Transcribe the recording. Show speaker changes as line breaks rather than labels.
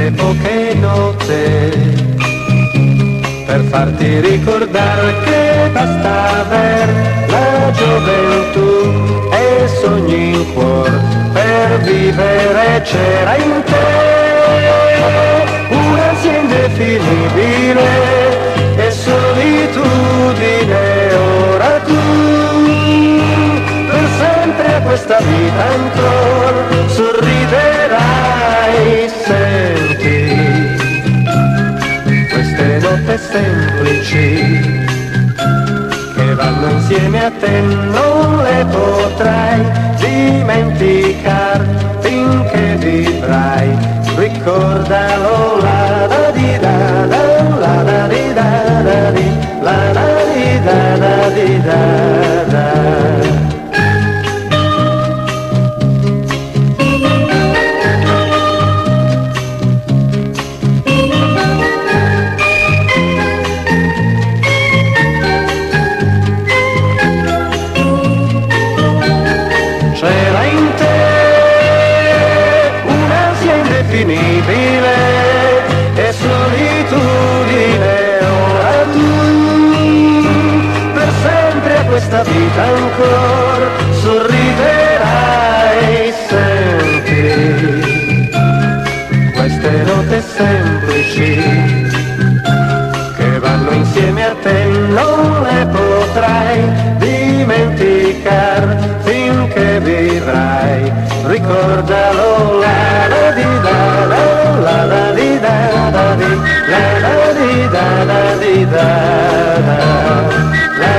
le poche note per farti ricordare che basta aver la gioventù e sogni in cuor per vivere. C'era in te un'ansia indefinibile e solitudine. Ora tu per sempre a questa vita ancora sorriderai. Senti queste note semplici che vanno insieme a te, non le potrai dimenticare finché vivrai. Ricordalo, la da di da da, la da di da da di, la da di da da di da da. C'era in te un'ansia indefinibile e solitudine. Ora tu per sempre a questa vita ancora sorriderai. Senti queste note semplici che vanno insieme a te, non le potrai dimenticare finché vivrai. Ricordalo, la da di da da, la da di da da di, la da di da da di da da, la